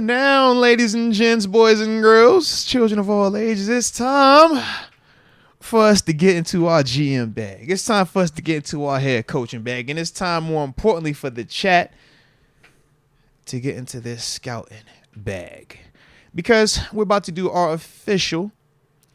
down, ladies and gents, boys and girls, children of all ages. It's time for us to get into our GM bag. It's time for us to get into our head coaching bag. And it's time, more importantly, for the chat to get into this scouting bag. Because we're about to do our official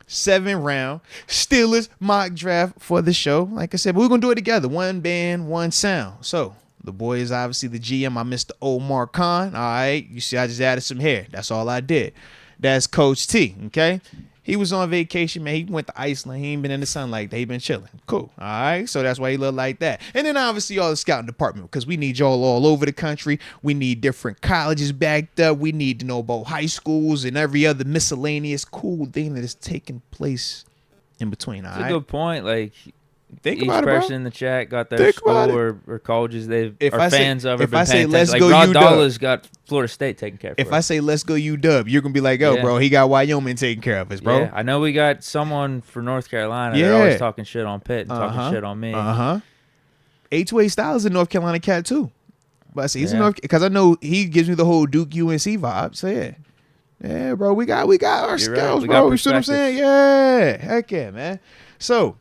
7-round Steelers mock draft for the show. Like I said, but we're going to do it together. One band, one sound. So the boy is obviously the GM. I Mr. Omar Khan. All right. You see, I just added some hair. That's all I did. That's Coach T. Okay. He was on vacation, man. He went to Iceland. He ain't been in the sun like that. He been chilling. Cool. All right. So that's why he look like that. And then obviously all the scouting department, because we need y'all all over the country. We need different colleges backed up. We need to know about high schools and every other miscellaneous cool thing that is taking place in between. All That's right. a good point. Like, Think each about it, person bro. in the chat got their Think school about it. or colleges they If are I say- fans of or if been I say, paying let's attention. go Like Rod UW. Dollars got Florida State taken care of. If I say let's go UW, you're gonna be like, oh, Yeah. bro, he got Wyoming taking care of us, bro. Yeah, I know we got someone for North Carolina. Yeah. They're always talking shit on Pitt and talking shit on me. H2A Styles is a North Carolina cat too, but I say he's a Yeah. North because I know he gives me the whole Duke UNC vibe. So yeah, bro, we got our You're scouts, right. We bro. got You see what I'm saying? Yeah, heck yeah, man. So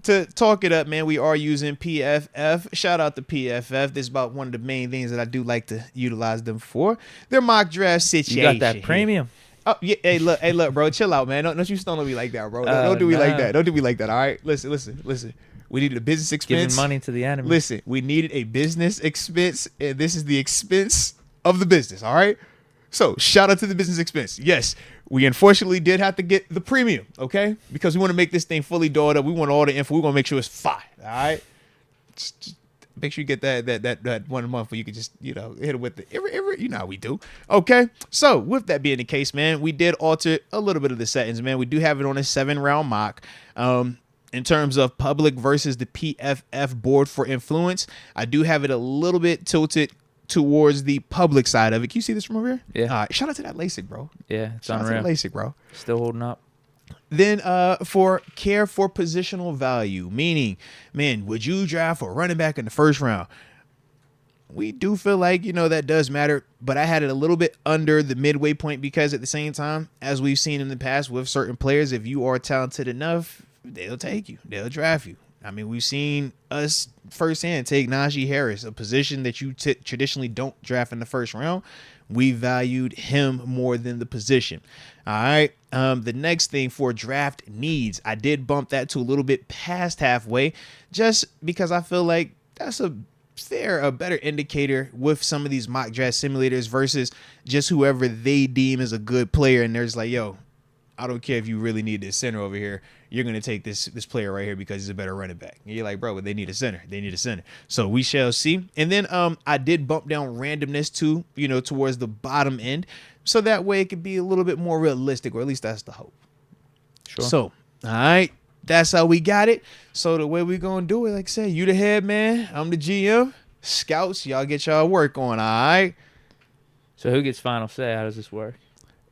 to talk it up, man, we are using PFF. Shout out to PFF. This is about one of the main things that I do like to utilize them for. Their mock draft situation. You got that here. premium. Oh yeah, hey look, bro, chill out, man. Don't you stun on me like that, bro. Don't do me like that. Don't do me like that. All right, listen. We needed a business expense. Giving money to the enemy. Listen, we needed a business expense, and this is the expense of the business. All right. So shout out to the business expense. Yes, we unfortunately did have to get the premium, okay, because we want to make this thing fully dolled up. We want all the info. We want to make sure it's fine. All right. Just make sure you get that 1 month where you can just, hit it with the you know how we do. Okay. So with that being the case, man, we did alter a little bit of the settings, man. We do have it on a 7-round mock. In terms of public versus the PFF board for influence, I do have it a little bit tilted towards the public side of it. Can you see this from over here? Yeah. All right. Shout out to that LASIK, bro. Yeah, it's Shout out unreal. to the LASIK, bro. Still holding up. Then for care for positional value, meaning, man, would you draft a running back in the first round? We do feel like, that does matter, but I had it a little bit under the midway point because at the same time, as we've seen in the past with certain players, if you are talented enough, they'll take you. They'll draft you. I mean, we've seen us firsthand take Najee Harris, a position that you traditionally don't draft in the first round. We valued him more than the position. All right. The next thing for draft needs, I did bump that to a little bit past halfway just because I feel like that's a better indicator with some of these mock draft simulators versus just whoever they deem as a good player. And they're just like, yo, I don't care if you really need this center over here. You're going to take this player right here because he's a better running back. And you're like, bro, but they need a center. They need a center. So we shall see. And then I did bump down randomness too, towards the bottom end. So that way it could be a little bit more realistic, or at least that's the hope. Sure. So, all right. That's how we got it. So the way we going to do it, like I said, you the head man. I'm the GM. Scouts, y'all get y'all work on, all right? So who gets final say? How does this work?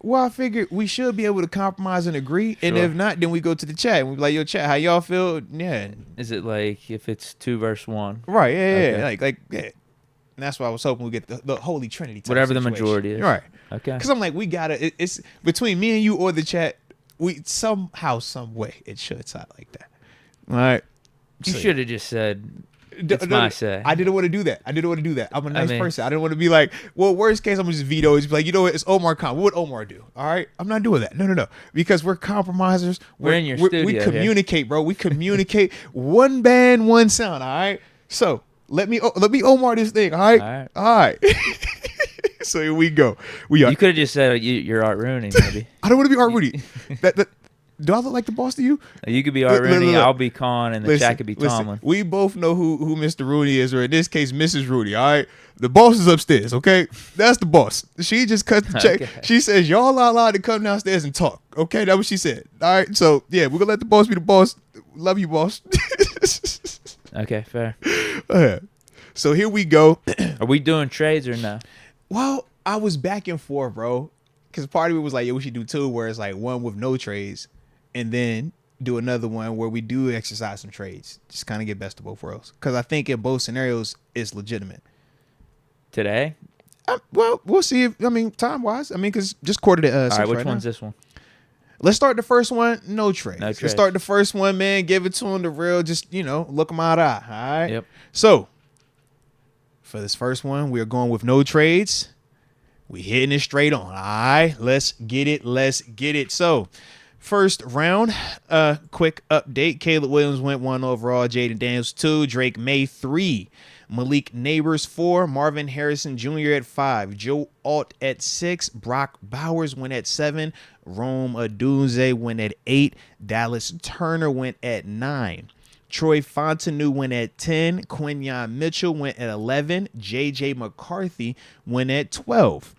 Well, I figured we should be able to compromise and agree. And Sure. if not, then we go to the chat. And we be like, yo, chat, how y'all feel? Yeah. Is it like if it's 2 versus 1? Right, yeah. Okay. Like, yeah. And that's why I was hoping we get the Holy Trinity type Whatever the situation. majority is. Right. Okay. Because I'm like, we got to, it's between me and you or the chat, we somehow, some way, it should side like that. All right. You So, should have just said, it's my say. I didn't want to do that. I'm a nice person. I didn't want to be like, well, worst case, I'm going to just veto it. Just be like, you know what? It's Omar Khan. What would Omar do? All right? I'm not doing that. No. Because we're compromisers. We're in your studio We here. communicate, bro. We communicate. One band, one sound. All right? So let me Omar this thing. All right? All right. So here we go. You could have just said you're Art Rooney, maybe. I don't want to be Art Rudy. Do I look like the boss to you? You could be Art Look, Rooney, look. I'll be Khan, and the chat could be Tomlin. We both know who Mr. Rooney is, or in this case, Mrs. Rooney. All right, the boss is upstairs. Okay, that's the boss. She just cut the check. Okay. She says y'all are allowed to come downstairs and talk. Okay, that's what she said. All right, so yeah, we're gonna let the boss be the boss. Love you, boss. Okay, fair. So here we go. Are we doing trades or no? Well, I was back and forth, bro, because part of it was like, yeah, we should do 2, where it's like one with no trades, and then do another one where we do exercise some trades. Just kind of get best of both worlds. Because I think in both scenarios, it's legitimate. Today? Well, we'll see. Time wise. Because just quarter to All right, which right one's now. this one? Let's start the first one. No trades. No Let's trades. start the first one, man. Give it to him the real. Just look him eye to eye. All right. Yep. So for this first one, we're going with no trades. We hitting it straight on. All right. Let's get it. So first round, quick update. Caleb Williams went 1 overall. Jaden Daniels 2. Drake May 3. Malik Neighbors 4. Marvin Harrison Jr. at 5. Joe Alt at 6. Brock Bowers went at 7. Rome Odunze went at 8. Dallas Turner went at 9. Troy Fontenot went at 10. Quinyon Mitchell went at 11. J.J. McCarthy went at 12.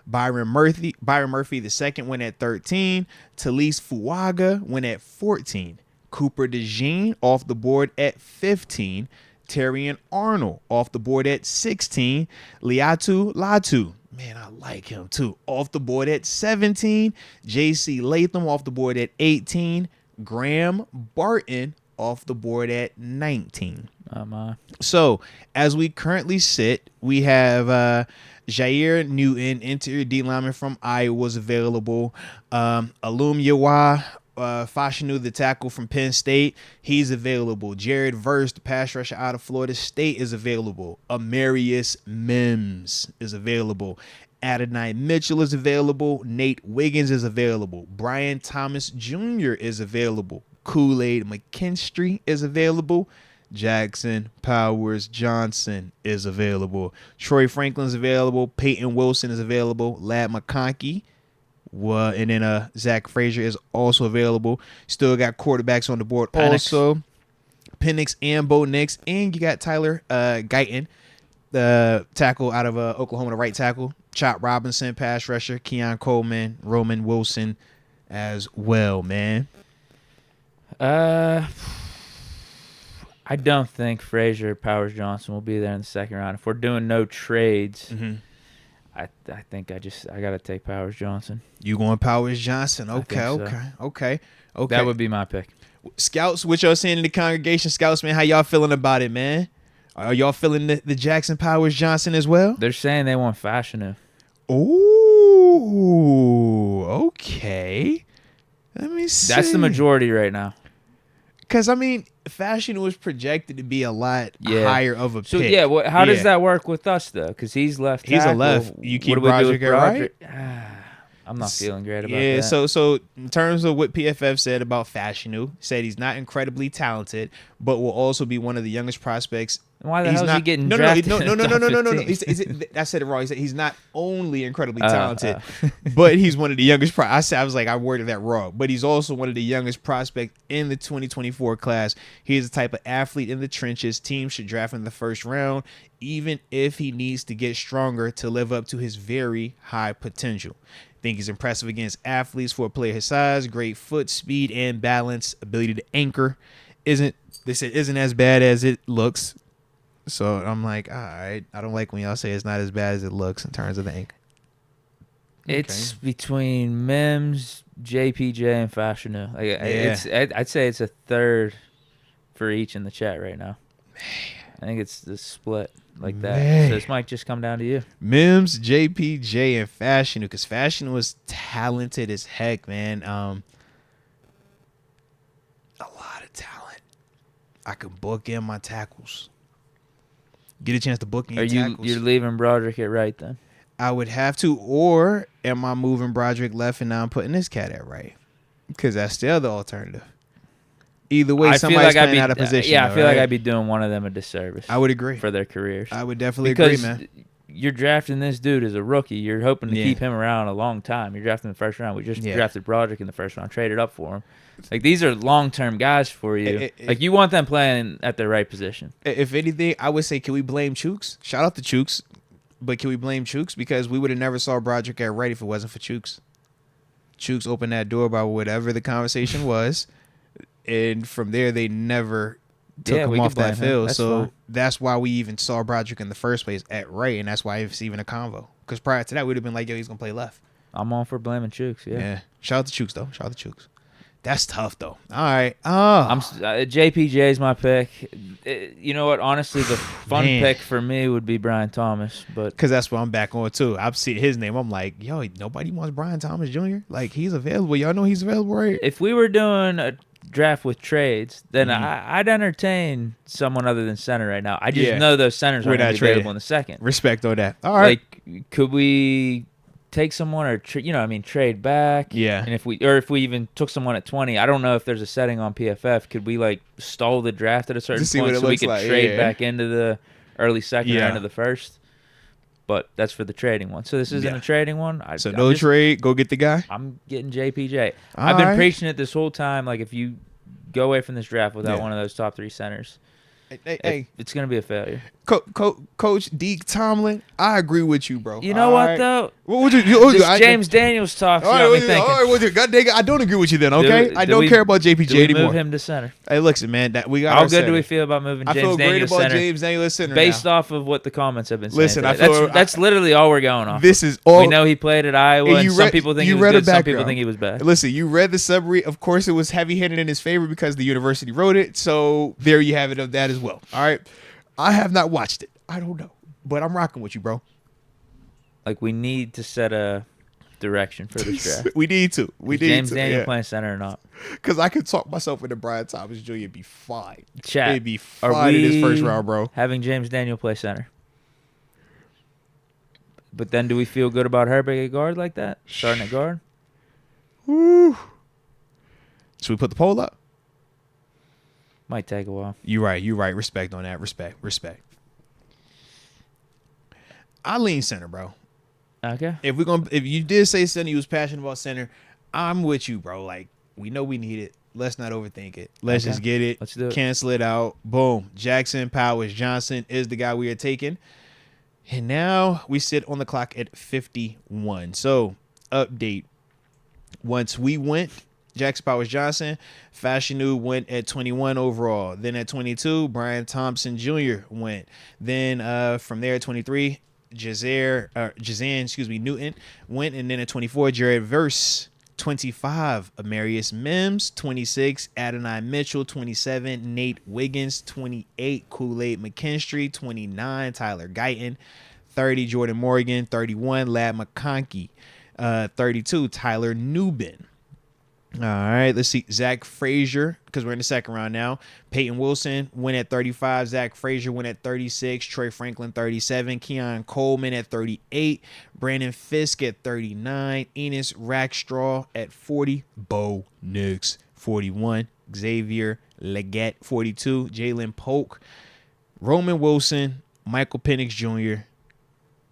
Byron Murphy II went at 13. Talise Fuaga went at 14. Cooper DeJean off the board at 15. Terrian Arnold off the board at 16. Liatu Latu, man, I like him too, off the board at 17. J.C. Latham off the board at 18. Graham Barton off the board at 19. So as we currently sit, we have Jair Newton, interior D lineman from Iowa, was available. Alum Yawa Fashanu, the tackle from Penn State, he's available. Jared Verse, the pass rusher out of Florida State, is available. Amarius Mims is available. Adonai Mitchell is available. Nate Wiggins is available. Brian Thomas Jr. is available. Kool-Aid McKinstry is available. Jackson Powers Johnson is available. Troy Franklin's available. Peyton Wilson is available. Lad McConkey. And then Zach Frazier is also available. Still got quarterbacks on the board also. Penix and Bo Nix. And you got Tyler Guyton, the tackle out of Oklahoma, the right tackle. Chop Robinson, pass rusher. Keon Coleman, Roman Wilson as well, man. I don't think Frazier Powers Johnson will be there in the second round. If we're doing no trades, I think I got to take Powers Johnson. You going Powers Johnson? Okay. That would be my pick. Scouts, what y'all saying in the congregation? Scouts, man, how y'all feeling about it, man? Are y'all feeling the Jackson Powers Johnson as well? They're saying they want Fashanu. Ooh, okay. Let me see. That's the majority right now. Because, Fashion was projected to be a lot higher of a pick. So, how does that work with us, though? Because he's left tackle. He's a left. You keep Broderick at right? I'm not feeling great about that. Yeah, so in terms of what PFF said about Fashanu, said he's not incredibly talented, but will also be one of the youngest prospects. Why the hell is he getting drafted? No. I said it wrong. He said he's not only incredibly talented, but he's one of the youngest. I worded that wrong. But he's also one of the youngest prospects in the 2024 class. He's the type of athlete in the trenches teams should draft in the first round, even if he needs to get stronger to live up to his very high potential. Think he's impressive against athletes for a player his size. Great foot speed and balance. Ability to anchor isn't as bad as it looks. So I'm like, all right. I don't like when y'all say it's not as bad as it looks in terms of the anchor. It's between Mims, JPJ, and Fashanu. I'd say it's a third for each in the chat right now. I think it's the split like that. So this might just come down to you. Mims, JPJ, and Fashion, because Fashion was talented as heck, man. A lot of talent. I could book in my tackles. Get a chance to book in your tackles. You're leaving Broderick at right then? I would have to, or am I moving Broderick left and now I'm putting this cat at right? Because that's the other alternative. Either way, somebody's playing out of position. I feel like I'd be doing one of them a disservice. I would agree. For their careers. I would definitely agree, man. You're drafting this dude as a rookie. You're hoping to keep him around a long time. You're drafting in the first round. We just drafted Broderick in the first round, traded up for him. Like, these are long-term guys for you. You want them playing at the right position. If anything, I would say, can we blame Chooks? Shout out to Chooks. But can we blame Chooks? Because we would have never saw Broderick at right if it wasn't for Chooks. Chooks opened that door by whatever the conversation was. And from there, they never took him off that field. So that's why we even saw Broderick in the first place at right. And that's why it's even a convo. Because prior to that, we'd have been like, yo, he's going to play left. I'm all for blaming Chooks, yeah. Shout out to Chooks, though. Shout out to Chooks. That's tough though. All right. JPJ's my pick. You know what? Honestly, the fun pick for me would be Brian Thomas, but because that's what I'm back on too. I've seen his name. I'm like, yo, nobody wants Brian Thomas Jr. Like he's available. Y'all know he's available, right? If we were doing a draft with trades, then I'd entertain someone other than center right now. I just know those centers aren't going to be available in the second. Respect on that. All right. Like, could we take someone or trade back? Yeah. And if we even took someone at 20, I don't know if there's a setting on PFF. Could we like stall the draft at a certain point so we could trade back into the early second or into the first? But that's for the trading one. So this isn't a trading one. No trade. Go get the guy. I'm getting JPJ. I've been preaching it this whole time. Like if you go away from this draft without one of those top 3 centers, it's going to be a failure. Coach Deke Tomlin, I agree with you, bro. You know what, though? What would you James Daniels talks got me thinking. All right, God dang it, I don't agree with you then, okay? I don't care about JPJ anymore. Move him to center? Hey, listen, man. We got How good do we feel about moving James Daniels center? I feel great about James Daniels center based off of what the comments have been saying. Listen, that's literally all we're going off. This is all. We know he played at Iowa, and some people think he was good, some people think he was bad. Listen, you read the summary. Of course, it was heavy-handed in his favor because the university wrote it, so there you have it of that as well. All right? I have not watched it. I don't know. But I'm rocking with you, bro. Like, we need to set a direction for this draft. We need to. James Daniel playing center or not? Because I could talk myself into Brian Thomas Jr. It'd be fine. Chat. It'd be fine in his first round, bro. Having James Daniel play center. But then do we feel good about Herbig at guard like that? Starting at guard? Woo. Should we put the poll up? Might take a while. You're right. Respect on that. Respect. I lean center, bro. Okay. If you did say center, you was passionate about center, I'm with you, bro. Like, we know we need it. Let's not overthink it. Let's just get it. Let's do it. Cancel it out. Boom. Jackson Powers Johnson is the guy we are taking. And now we sit on the clock at 51. So, update. Once we went, Jackson Powers Johnson, Fashanu went at 21 overall. Then at 22, Brian Thompson Jr. went. Then from there at 23, Jazan Newton went. And then at 24, Jared Verse. 25, Amarius Mims. 26, Adonai Mitchell. 27, Nate Wiggins. 28, Kool-Aid McKinstry. 29, Tyler Guyton. 30, Jordan Morgan. 31, Lad McConkey. 32, Tyler Newbin. All right, let's see. Zach Frazier, because we're in the second round now. Peyton Wilson went at 35. Zach Frazier went at 36. Troy Franklin, 37. Keon Coleman at 38. Brandon Fisk at 39. Enos Rackstraw at 40. Bo Nix, 41. Xavier Leggett, 42. Jalen Polk. Roman Wilson. Michael Penix Jr.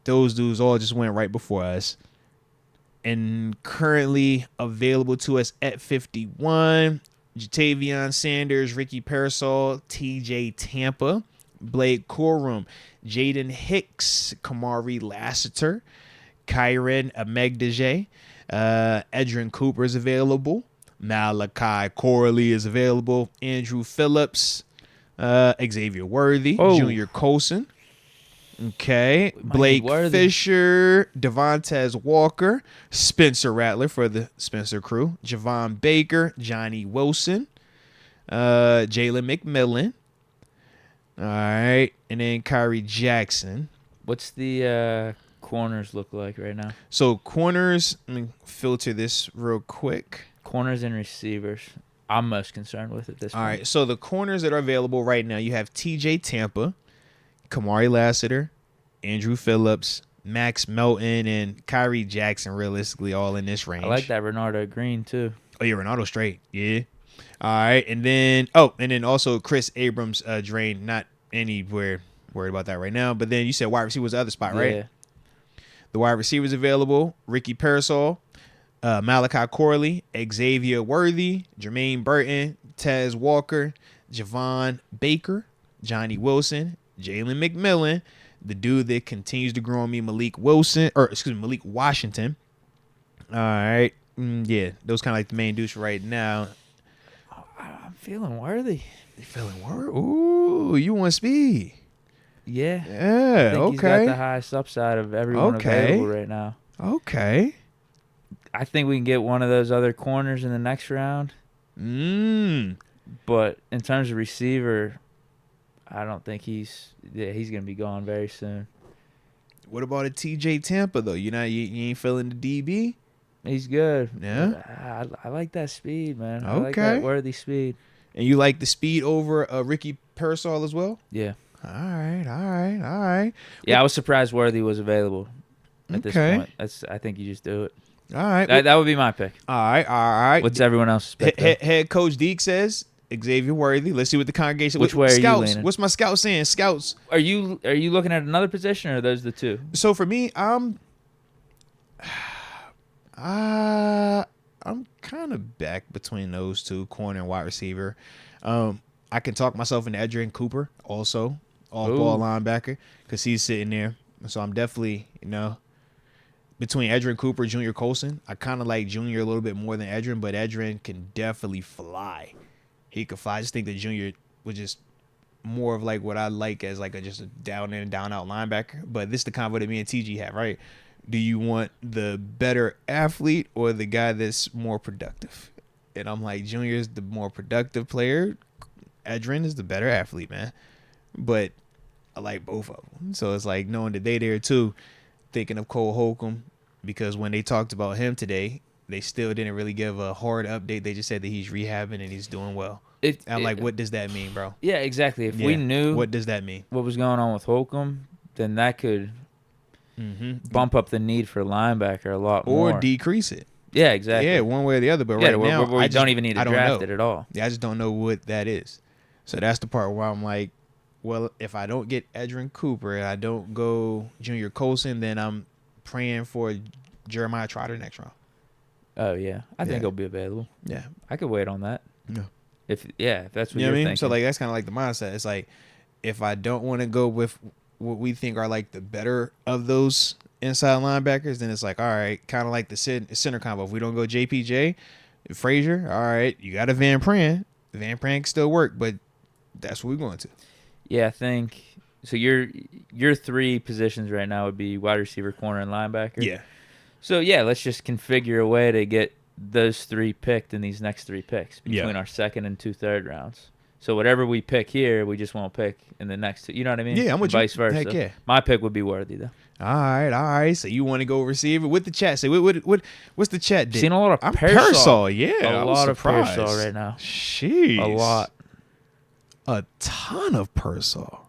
Those dudes all just went right before us. And currently available to us at 51, Jatavion Sanders, Ricky Parasol, TJ Tampa, Blake Corum, Jaden Hicks, Kamari Lassiter, Kyron Amegdaje, Edrin Cooper is available, Malachi Corley is available, Andrew Phillips, Xavier Worthy, Junior Colson. Okay, Blake Fisher, Devontae Walker, Spencer Rattler for the Spencer crew, Javon Baker, Johnny Wilson, Jalen McMillan. All right, and then Kyrie Jackson. What's the corners look like right now? So corners, let me filter this real quick. Corners and receivers. I'm most concerned with at this point. All right, so the corners that are available right now, you have TJ Tampa, Kamari Lassiter, Andrew Phillips, Max Melton, and Kyrie Jackson, realistically, all in this range. I like that Renardo Green, too. Oh, yeah, Renardo straight. Yeah. All right, and then also Chris Abrams drained. Not anywhere worried about that right now. But then you said wide receiver was the other spot, right? Yeah. The wide receivers available, Ricky Parasol, Malachi Corley, Xavier Worthy, Jermaine Burton, Tez Walker, Javon Baker, Johnny Wilson, Jalen McMillan, the dude that continues to grow on me, Malik Washington. All right. Yeah, those kind of like the main dudes right now. Oh, I'm feeling Worthy. You feeling Worthy? Ooh, you want speed. Yeah. Yeah, I think he's got the highest upside of everyone available right now. Okay. I think we can get one of those other corners in the next round. But in terms of receiver, I don't think he's going to be gone very soon. What about a TJ Tampa though? You ain't feeling the DB? He's good. Yeah. I like that speed, man. Okay. I like that Worthy speed. And you like the speed over Ricky Pearsall as well? Yeah. All right. Yeah, I was surprised Worthy was available at this point. I think you just do it. All right. That would be my pick. All right. What's everyone else's pick? Head coach Deke says Xavier Worthy. Let's see what the congregation. Which way are scouts, you leaning? What's my scout saying? Scouts. Are you looking at another position, or are those the two? So for me, I'm kind of back between those two, corner and wide receiver. I can talk myself into Edgerrin Cooper, also off-ball linebacker, because he's sitting there. So I'm definitely, between Edgerrin Cooper and Junior Colson. I kind of like Junior a little bit more than Edgerrin, but Edgerrin can definitely fly. He could fly. I just think that Junior was just more of like what I like as like just a down in and down out linebacker. But this is the convo that me and TG have, right? Do you want the better athlete or the guy that's more productive? And I'm like, Junior's the more productive player. Edgerrin is the better athlete, man. But I like both of them. So it's like knowing that they there too, thinking of Cole Holcomb, because when they talked about him today, they still didn't really give a hard update. They just said that he's rehabbing and he's doing well. I'm like, what does that mean, bro? Yeah, exactly. If we knew what does that mean, what was going on with Holcomb, then that could bump up the need for linebacker a lot more. Or decrease it. Yeah, exactly. Yeah, one way or the other. But right now, we don't even need to draft it at all. Yeah, I just don't know what that is. So that's the part where I'm like, well, if I don't get Edgerrin Cooper and I don't go Junior Colson, then I'm praying for Jeremiah Trotter next round. Oh, yeah. I think he'll be available. Yeah. I could wait on that. Yeah. If that's what you're thinking. So, like, that's kind of like the mindset. It's like, if I don't want to go with what we think are, like, the better of those inside linebackers, then it's like, all right, kind of like the center combo. If we don't go JPJ, Frazier, all right, you got a Van Pran. Van Pran can still work, but that's what we're going to. Yeah, I think so. Your three positions right now would be wide receiver, corner, and linebacker. Yeah. So yeah, let's just configure a way to get those three picked in these next three picks between our second and 2 third rounds. So whatever we pick here, we just won't pick in the next two. You know what I mean? Yeah, I'm with you. Vice versa. Heck yeah. My pick would be Worthy though. All right. So you want to go receiver with the chat? Say what's the chat? Seen a lot of Pearsall. Yeah, a lot of Pearsall right now. Jeez, a lot. A ton of Pearsall.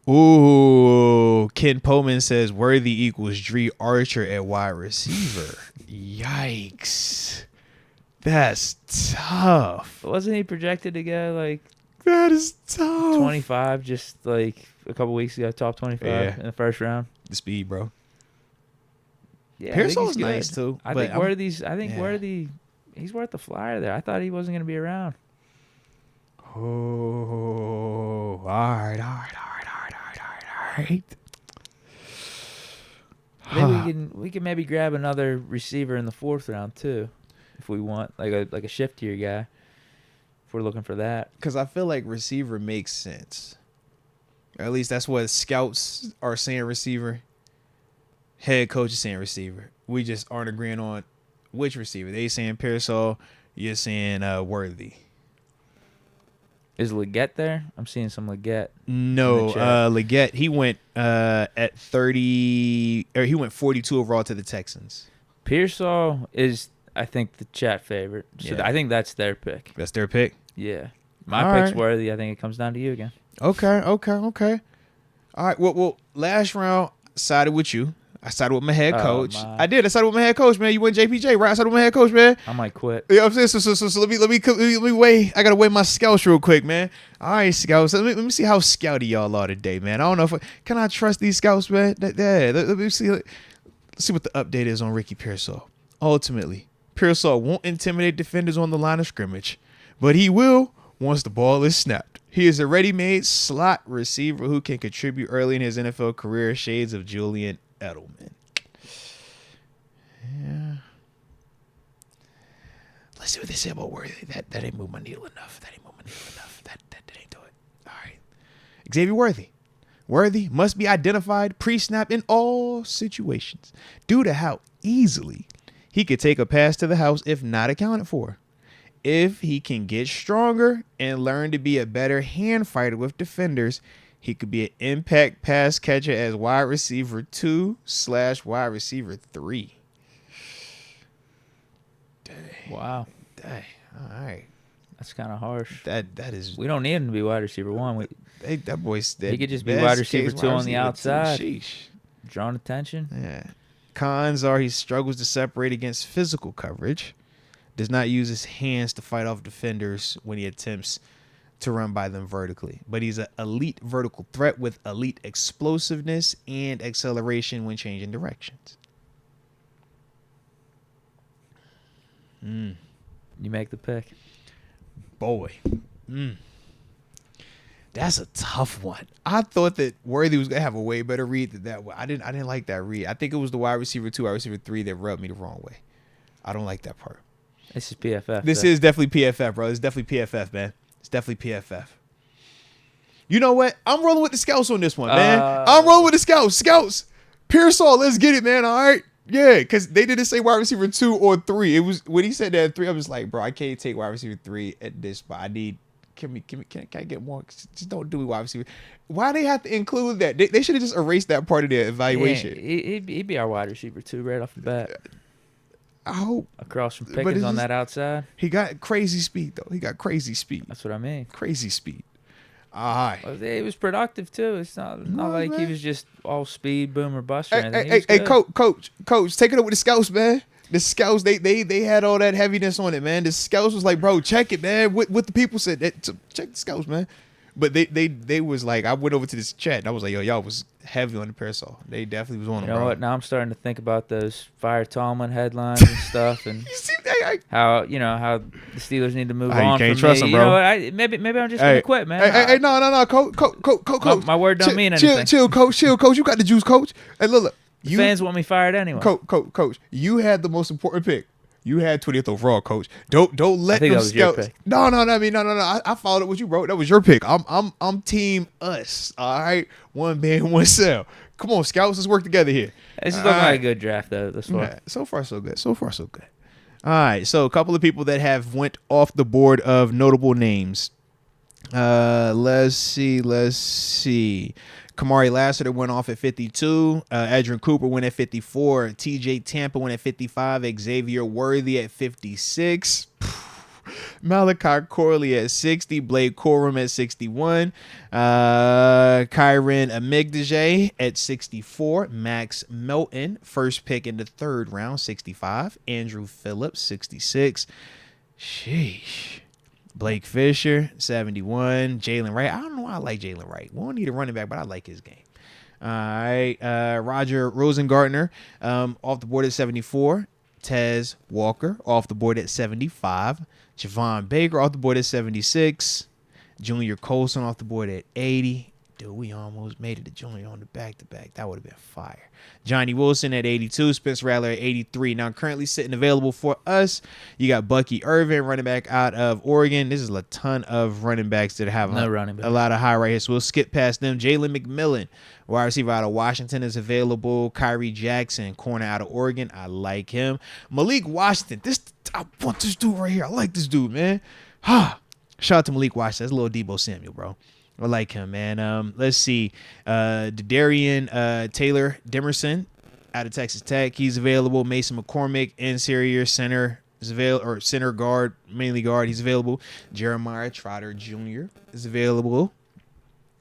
Ooh, Ken Pullman says Worthy equals Dree Archer at wide receiver. Yikes. That's tough. Wasn't he projected to go like that is tough. 25 just like a couple weeks ago, top 25 in the first round? The speed, bro. Yeah, Pearsall's nice too. I think Worthy he's worth the flyer there. I thought he wasn't going to be around. Oh, all right. Maybe we can maybe grab another receiver in the 4th round too, if we want like a shift tier guy. If we're looking for that, because I feel like receiver makes sense. Or at least that's what scouts are saying. Receiver. Head coach is saying receiver. We just aren't agreeing on which receiver. They saying Pearsall. You're saying Worthy. Is Leggett there? I'm seeing some Leggett. No, Leggett. He went at 30, or he went 42 overall to the Texans. Pearsall is, I think, the chat favorite. So I think that's their pick. That's their pick? Yeah. My pick's Worthy. I think it comes down to you again. Okay. All right. Well, last round, sided with you. I sided with my head coach. I did. I sided with my head coach, man. You went JPJ, right? I sided with my head coach, man. I might quit. Yeah, I'm saying. So let me weigh. I gotta weigh my scouts real quick, man. All right, scouts. Let me see how scouty y'all are today, man. I don't know can I trust these scouts, man. Let me see. Let's see what the update is on Ricky Pearsall. Ultimately, Pearsall won't intimidate defenders on the line of scrimmage, but he will once the ball is snapped. He is a ready-made slot receiver who can contribute early in his NFL career. Shades of Julian Edelman. Yeah. Let's see what they say about Worthy. That ain't move my needle enough. That ain't do it. All right. Xavier Worthy. Worthy must be identified pre-snap in all situations due to how easily he could take a pass to the house if not accounted for. If he can get stronger and learn to be a better hand fighter with defenders, he could be an impact pass catcher as wide receiver 2/wide receiver 3. Dang. Wow. Dang. All right. That's kind of harsh. That is. We don't need him to be wide receiver 1. That boy's. He could just be wide receiver 2 on the outside. Sheesh. Drawing attention. Yeah. Cons are he struggles to separate against physical coverage. Does not use his hands to fight off defenders when he attempts to run by them vertically. But he's an elite vertical threat with elite explosiveness and acceleration when changing directions. You make the pick. Boy. That's a tough one. I thought that Worthy was gonna have a way better read than that one. I didn't like that read. I think it was the wide receiver 2, wide receiver 3 that rubbed me the wrong way. I don't like that part. This is PFF. This is definitely PFF, bro. It's definitely PFF, man. It's definitely PFF. You know what? I'm rolling with the scouts on this one, man. I'm rolling with the scouts. Scouts. Pearsall, let's get it, man. All right. Yeah, because they didn't say wide receiver 2 or 3. It was when he said that at 3, I was like, bro, I can't take wide receiver 3 at this spot. I need. Can I get more? Just don't do wide receiver. Why they have to include that? They should have just erased that part of their evaluation. Yeah, he'd be our wide receiver 2 right off the bat. I hope. Across from Pickens on that outside. He got crazy speed, though. He got crazy speed. That's what I mean. Crazy speed. All right. Well, he was productive, too. It's not like man. He was just all speed, boom, or bust or anything. Hey, coach, take it up with the scouts, man. The scouts, they had all that heaviness on it, man. The scouts was like, bro, check it, man. What the people said. Check the scouts, man. But they was like, I went over to this chat and I was like, yo, y'all was heavy on the Pearsall. They definitely was on them, You know bro. what? Now I'm starting to think about those Fire Tomlin headlines and stuff, and you see, how the Steelers need to move on. You can't from trust me. them, bro. You know what? Maybe I'm just gonna quit, man. Hey, no, coach. My word don't mean anything. Chill, coach. You got the juice, coach. Hey, look. Fans want me fired anyway. Coach, you had the most important pick. You had 20th overall, coach. Don't let them scouts. Your pick. No. I followed up what you wrote. That was your pick. I'm team us. All right, one band, one cell. Come on, scouts. Let's work together here. This is looking like a good draft, though. This far. Yeah, so far, so good. All right, so a couple of people that have went off the board of notable names. Let's see. Kamari Lassiter went off at 52. Adrian Cooper went at 54. TJ Tampa went at 55. Xavier Worthy at 56. Malachi Corley at 60. Blake Corum at 61. Kyron Amigdaje at 64. Max Melton, first pick in the 3rd round, 65. Andrew Phillips, 66. Sheesh. Blake Fisher, 71. Jalen Wright. I don't know why I like Jalen Wright. We don't need a running back, but I like his game. All right. Roger Rosengartner off the board at 74. Tez Walker off the board at 75. Javon Baker off the board at 76. Junior Colson off the board at 80. Dude, we almost made it to Junior on the back-to-back. That would have been fire. Johnny Wilson at 82. Spencer Rattler at 83. Now, currently sitting available for us, you got Bucky Irvin, running back out of Oregon. This is a ton of running backs that have a lot of high right here, so we'll skip past them. Jalen McMillan, wide receiver out of Washington, is available. Kyrie Jackson, corner out of Oregon. I like him. Malik Washington. I want this dude right here. I like this dude, man. Shout out to Malik Washington. That's a little Debo Samuel, bro. I like him, man. Let's see. Darian Taylor Demerson out of Texas Tech. He's available. Mason McCormick, interior center is available, or center guard, mainly guard. He's available. Jeremiah Trotter Jr. is available.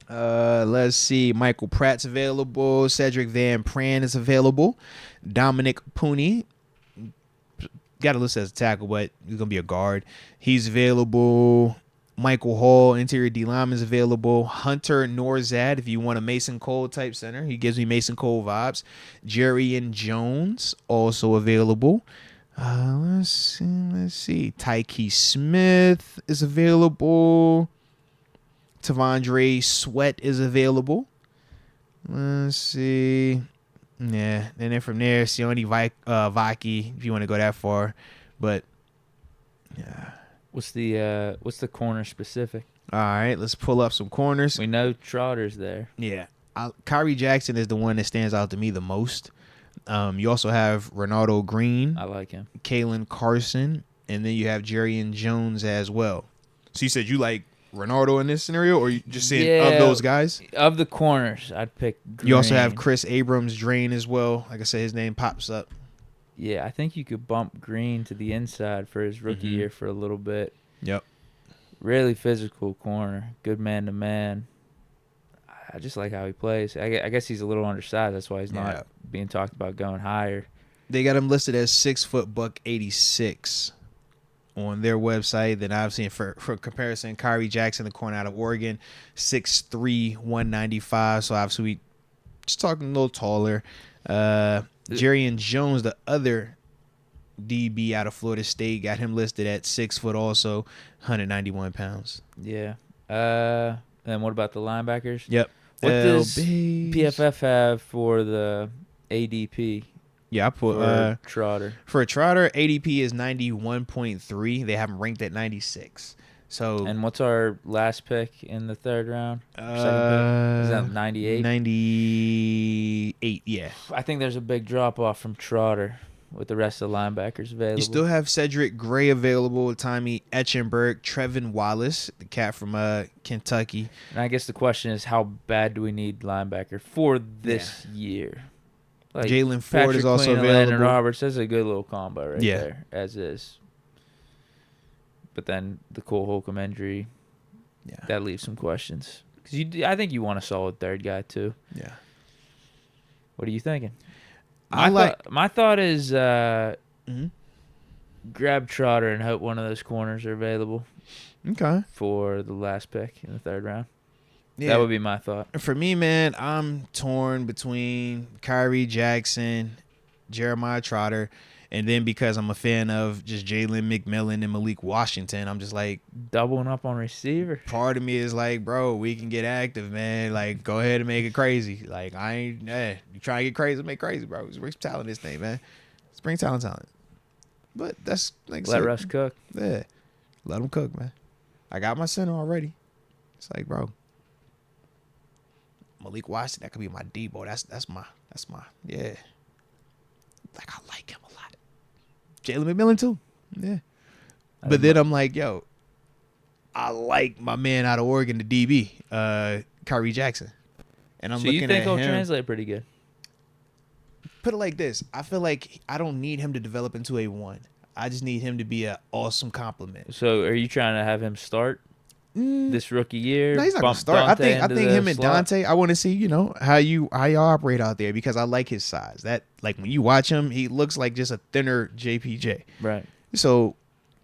Let's see. Michael Pratt's available. Cedric Van Pran is available. Dominic Pooney. Got to list as a tackle, but he's going to be a guard. He's available. Michael Hall, interior D lineman, is available. Hunter Norzad, if you want a Mason Cole type center. He gives me Mason Cole vibes. Jerrion Jones, also available. Let's see. Tyke Smith is available. Tavondre Sweat is available. Let's see. Yeah, and then from there, Sione Vaki, if you want to go that far. But, yeah. What's the corner specific? All right, let's pull up some corners. We know Trotter's there. Yeah. Kyrie Jackson is the one that stands out to me the most. You also have Ronaldo Green. I like him. Kalen Carson and then you have Jerry Jones as well. So you said you like Ronaldo in this scenario, or you just saying of those guys? Of the corners, I'd pick Green. You also have Chris Abrams drain as well. Like I said, his name pops up. Yeah, I think you could bump Green to the inside for his rookie year for a little bit. Yep. Really physical corner. Good man-to-man. I just like how he plays. I guess he's a little undersized. That's why he's not being talked about going higher. They got him listed as 6 foot buck 86 on their website. Then I've seen for comparison, Kyrie Jackson, the corner out of Oregon, 6'3", 195. So obviously we just talking a little taller. Jerry Jones, the other DB out of Florida State, got him listed at 6 foot also, 191 pounds. Yeah. And what about the linebackers? Yep. What does PFF have for the ADP? Yeah, I put for Trotter. For a Trotter, ADP is 91.3. They have him ranked at 96. So. And what's our last pick in the third round? Second pick? Is that 98? 98, yeah. I think there's a big drop off from Trotter with the rest of the linebackers available. You still have Cedric Gray available, Tommy Etchenberg, Trevin Wallace, the cat from Kentucky. And I guess the question is, how bad do we need linebacker for this year? Like Jalen Ford Patrick is also Queen available. And Roberts, that's a good little combo right there, as is. But then the Cole Holcomb injury, that leaves some questions. Because I think you want a solid third guy too. Yeah. What are you thinking? My thought is grab Trotter and hope one of those corners are available. Okay. For the last pick in the third round. Yeah. That would be my thought. For me, man, I'm torn between Kyrie Jackson, Jeremiah Trotter, and then because I'm a fan of just Jalen McMillan and Malik Washington, I'm just like doubling up on receiver. Part of me is like, bro, we can get active, man. Like, go ahead and make it crazy. Like, you try to get crazy, make crazy, bro. Let's bring some talent in this thing, man. Let's bring talent. But that's like let Russ cook. Yeah, let him cook, man. I got my center already. It's like, bro, Malik Washington, that could be my Debo. That's my yeah. Like, I like him a lot. Jalen McMillan too. Yeah. But then I'm like, yo, I like my man out of Oregon, the DB, Kyrie Jackson. And I'm looking at him. So you think he'll translate pretty good? Put it like this. I feel like I don't need him to develop into a 1. I just need him to be an awesome compliment. So are you trying to have him start this rookie year? No, he's not going to start. I think him and Dante, I want to see, how y'all operate out there because I like his size. That, like, when you watch him, he looks like just a thinner JPJ. Right. So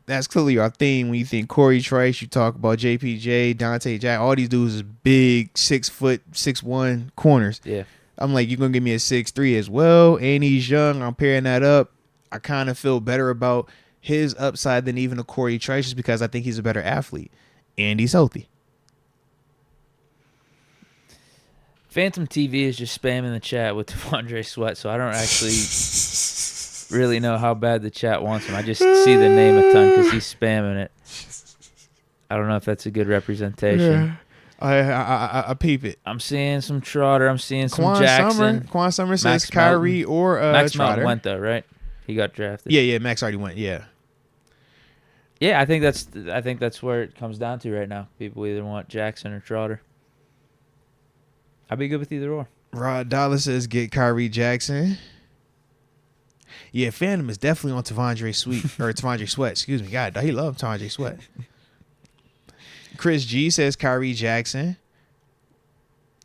that's clearly our theme. When you think Corey Trice, you talk about JPJ, Dante Jack, all these dudes is big 6 foot, 6'1" corners. Yeah. I'm like, you're going to give me a 6'3" as well, and he's young. I'm pairing that up. I kind of feel better about his upside than even a Corey Trice just because I think he's a better athlete. And he's healthy. Phantom TV is just spamming the chat with Devondre Sweat, so I don't actually really know how bad the chat wants him. I just see the name a ton because he's spamming it. I don't know if that's a good representation. Yeah. I peep it. I'm seeing some Trotter. I'm seeing some Jackson. Quan Summer says Kyrie or Max Trotter. Melton went though, right? He got drafted. Yeah. Max already went. Yeah. Yeah, I think that's where it comes down to right now. People either want Jackson or Trotter. I'd be good with either or. Rod Dollar says get Kyrie Jackson. Yeah, Phantom is definitely on Devondre Sweat. Excuse me. God, he loves Devondre Sweat. Chris G says Kyrie Jackson.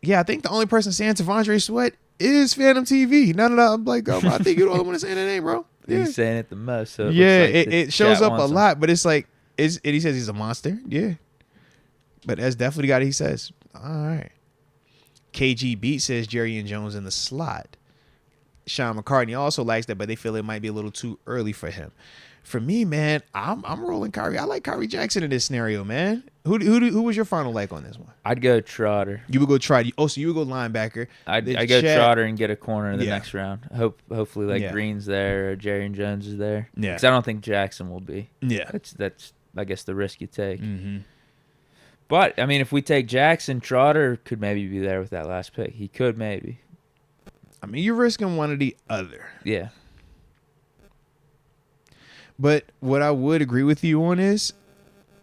Yeah, I think the only person saying Devondre Sweat is Phantom TV. None of that. I'm like, I think you're the only one saying that name, bro. Yeah. He's saying it the most. So it shows up a lot, but it's like, he says he's a monster. Yeah. But that's definitely the guy that he says. All right. KG Beat says Jerry Jones in the slot. Sean McCartney also likes that, but they feel it might be a little too early for him. For me, man, I'm rolling Kyrie. I like Kyrie Jackson in this scenario, man. Who was your final like on this one? I'd go Trotter. You would go Trotter. Oh, so you would go linebacker. I'd go Trotter and get a corner in the next round. Hopefully, Green's there or Jerry Jones is there. Yeah. Because I don't think Jackson will be. Yeah. That's I guess the risk you take. Mm-hmm. But I mean, if we take Jackson, Trotter could maybe be there with that last pick. He could maybe. I mean, you're risking one or the other. Yeah. But what I would agree with you on is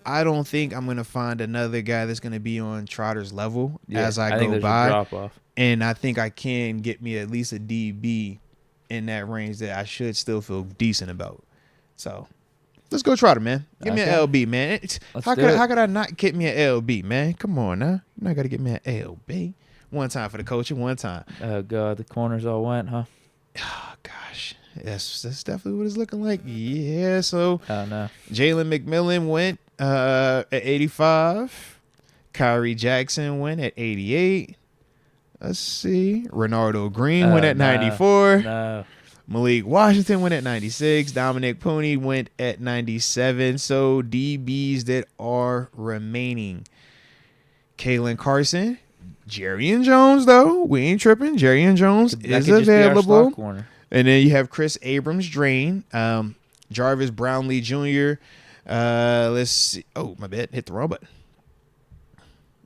I don't think I'm going to find another guy that's going to be on Trotter's level as I think go there's by. a drop off. And I think I can get me at least a DB in that range that I should still feel decent about. So let's go Trotter, man. Give me an LB, man. How could I not get me an LB, man? Come on now. You not got to get me an LB. One time for the coaching, one time. Oh, God. The corners all went, huh? Oh, gosh. Yes, that's definitely what it's looking like. Yeah, so Oh, no. Jalen McMillan went at 85. Kyrie Jackson went at 88. Let's see. Renardo Green went at 94. No. Malik Washington went at 96. Dominic Pooney went at 97. So DBs that are remaining. Kalen Carson. Jerry Jones, though. We ain't tripping. Jerry Jones is available. And then you have Chris Abrams Drain. Jarvis Brownlee Jr. Let's see. Oh, my bad. Hit the wrong button.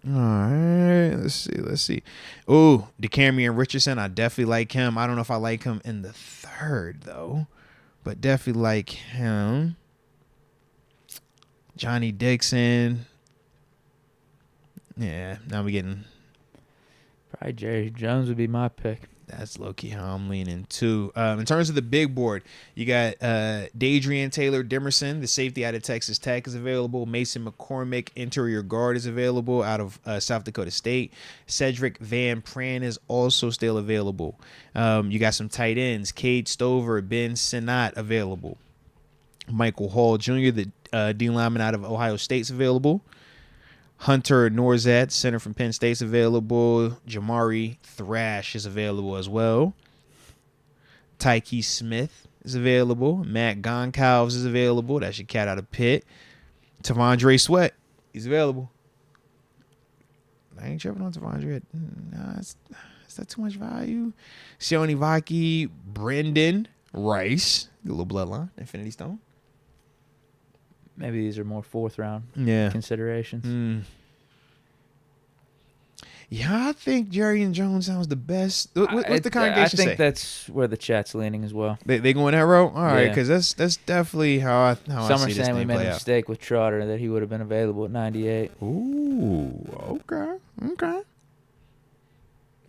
All right. Let's see. Oh, DeCamerion Richardson. I definitely like him. I don't know if I like him in the third, though. But definitely like him. Johnny Dixon. Yeah, now we're getting... Probably Jerry Jones would be my pick. That's low-key how I'm leaning, too. In terms of the big board, you got Dadrian Taylor Demerson, the safety out of Texas Tech, is available. Mason McCormick, interior guard, is available out of South Dakota State. Cedric Van Pran is also still available. You got some tight ends. Cade Stover, Ben Sinnott available. Michael Hall Jr., the D lineman out of Ohio State, is available. Hunter Norzat, center from Penn State's available. Jamari Thrash is available as well. Tyke Smith is available. Matt Goncalves is available. That's your cat out of Pitt. Tavondre Sweat, he's available. I ain't tripping on Tavondre. Nah, is that too much value? Sione Vaki, Brendan Rice, the little bloodline, Infinity Stone. Maybe these are more fourth round considerations. Yeah, I think Jerry Jones sounds the best. What's the congregation say? I think that's where the chat's leaning as well. They going that route? All right, because that's definitely how I see this thing play out. Some are saying we made a mistake with Trotter, that he would have been available at 98. Ooh, okay.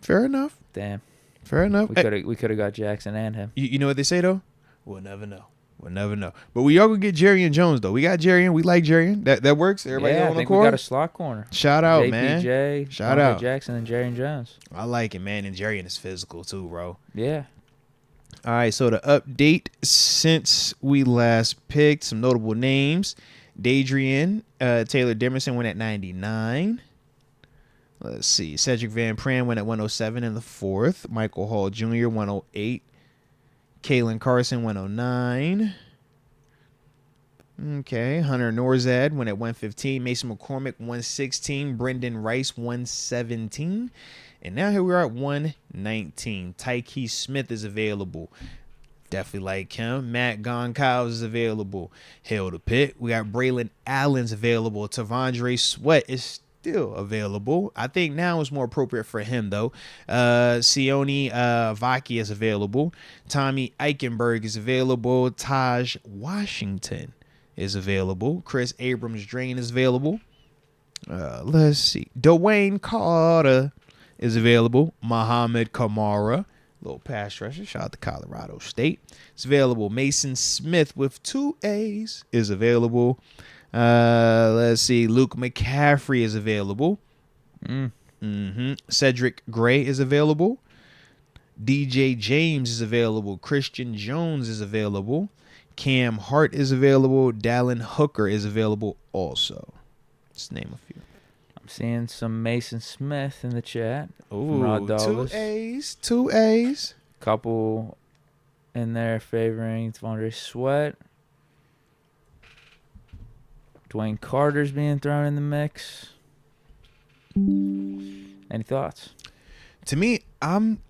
Fair enough. Damn. Fair enough. We could have got Jackson and him. You know what they say, though? We'll never know. We'll never know. But we all gonna get Jerry Jones, though. We got Jerry. We like Jerry. That works. Everybody on the court? I think we got a slot corner. Shout out, man. JPJ, Shout out. Jackson, and Jerry Jones. I like it, man. And Jerry is physical, too, bro. Yeah. All right, so to update since we last picked some notable names, Dadrian Taylor Demerson went at 99. Let's see. Cedric Van Pran went at 107 in the fourth. Michael Hall Jr. 108. Kalen Carson 109. Okay. Hunter Norzad went at 115. Mason McCormick 116. Brendan Rice 117. And now here we are at 119. Tyke Smith is available. Definitely like him. Matt Goncalves is available. Hail to Pitt. We got Braylon Allen's available. Tavondre Sweat is still available. I think now is more appropriate for him, though. Sione Vaki is available. Tommy Eichenberg is available. Taj Washington is available. Chris Abrams Drain is available. Let's see. Dwayne Carter is available. Muhammad Kamara, little pass rusher. Shout out to Colorado State. It's available. Mason Smith with 2 A's is available. Let's see. Luke McCaffrey is available. Cedric Gray is available. DJ James is available. Christian Jones is available. Cam Hart is available. Dallin Hooker is available also. Let's name a few. I'm seeing some Mason Smith in the chat. Ooh, 2 A's. 2 A's. Couple in there favoring Tavondre Sweat. Dwayne Carter's being thrown in the mix. Any thoughts? To me, I'm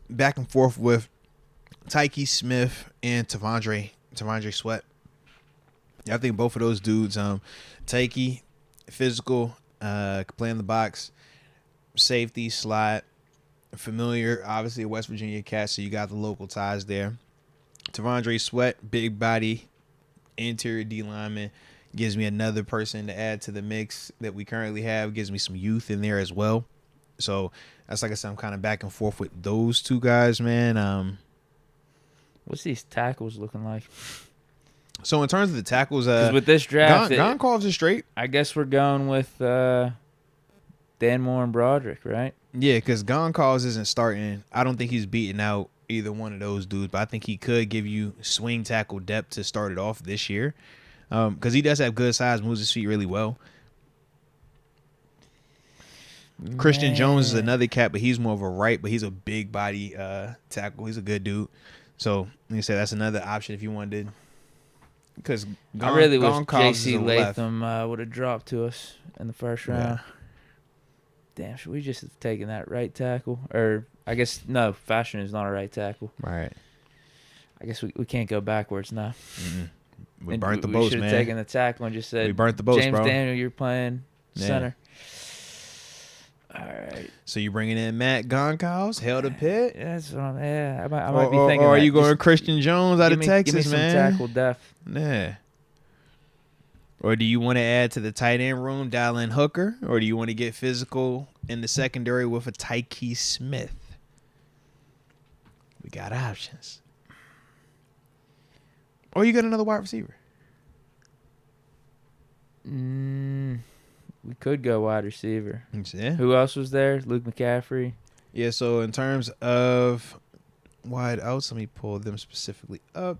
back and forth with Tyke Smith and Tavondre Sweat. I think both of those dudes, Tyke, physical, could play in the box, safety, slot, familiar, obviously a West Virginia cat, so you got the local ties there. Tavondre Sweat, big body, interior D lineman. Gives me another person to add to the mix that we currently have. Gives me some youth in there as well. So that's like I said, I'm kind of back and forth with those two guys, man. What's these tackles looking like? So in terms of the tackles, with this draft, Goncalves is straight. I guess we're going with Dan Moore and Broderick, right? Yeah, because Goncalves isn't starting. I don't think he's beating out either one of those dudes, but I think he could give you swing tackle depth to start it off this year. Because he does have good size, moves his feet really well. Man. Christian Jones is another cat, but he's more of a right, but he's a big body tackle. He's a good dude. So, like I said, that's another option if you wanted. Because I really wish J.C. Latham would have dropped to us in the first round. Yeah. Damn, should we just have taken that right tackle? Or, I guess, no, Fashion is not a right tackle. Right. I guess we can't go backwards now. Mm-mm. We burnt the boats, man. We should have taken the tackle and just said, we burnt the boats, James bro. Daniel, you're playing center. All right. So you bringing in Matt Goncalves, held a pit? That's what I'm. Yeah, I might be thinking. Or are you going Christian Jones out of Texas, give me man? Some tackle depth. Yeah. Or do you want to add to the tight end room, dial in Hooker, or do you want to get physical in the secondary with a Tyke Smith? We got options. Or you got another wide receiver? We could go wide receiver. Yeah. Who else was there? Luke McCaffrey. Yeah, so in terms of wide outs, let me pull them specifically up.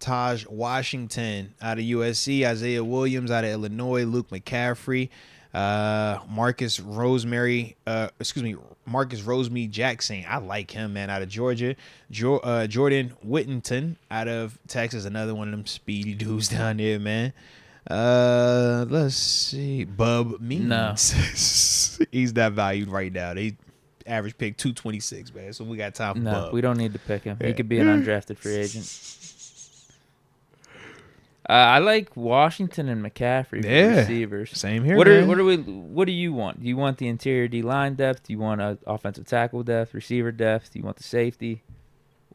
Taj Washington out of USC, Isaiah Williams out of Illinois, Luke McCaffrey, Marcus Rosemary Jackson. I like him, man, out of Georgia. Jordan Whittington out of Texas, another one of them speedy dudes down there, man. Let's see. Bub Means. No. He's not valued right now. They average pick 226, man. So we got time for Bub. No, we don't need to pick him. He could be an undrafted free agent. I like Washington and McCaffrey for receivers. Same here. What do you want? Do you want the interior D line depth? Do you want offensive tackle depth, receiver depth? Do you want the safety?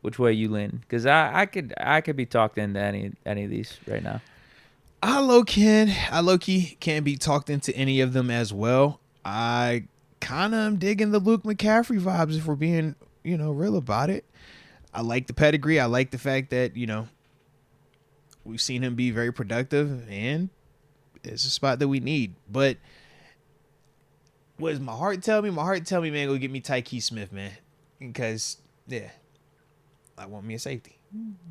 Which way you lean? Because I could be talked into any of these right now. I low-key can't be talked into any of them as well. I kind of am digging the Luke McCaffrey vibes if we're being, real about it. I like the pedigree. I like the fact that, we've seen him be very productive, and it's a spot that we need. But what does my heart tell me? My heart tell me, man, go get me Tyke Smith, man. Because, I want me a safety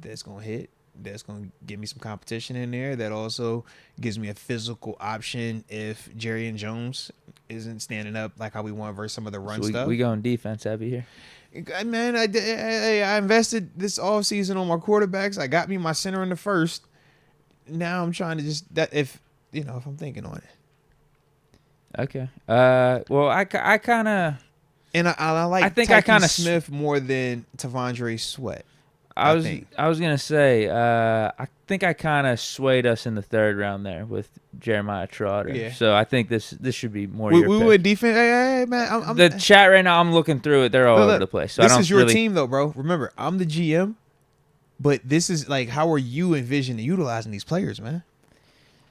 that's going to hit. That's going to give me some competition in there. That also gives me a physical option if Jerry and Jones isn't standing up like how we want versus some of the run stuff. We going defense heavy here. Man, I invested this offseason on my quarterbacks. I got me my center in the first. Now I'm trying to if I'm thinking on it. Okay. Well, I kind of. And I like. I think Tyke I kind of Smith more than Tavondre Sweat. I was gonna say. I think I kind of swayed us in the third round there with Jeremiah Trotter. Yeah. So I think this should be more. We went defense. Hey, man. The chat right now. I'm looking through it. They're all over the place. So this is your team, though, bro. Remember, I'm the GM, but this is like, how are you envisioning utilizing these players, man?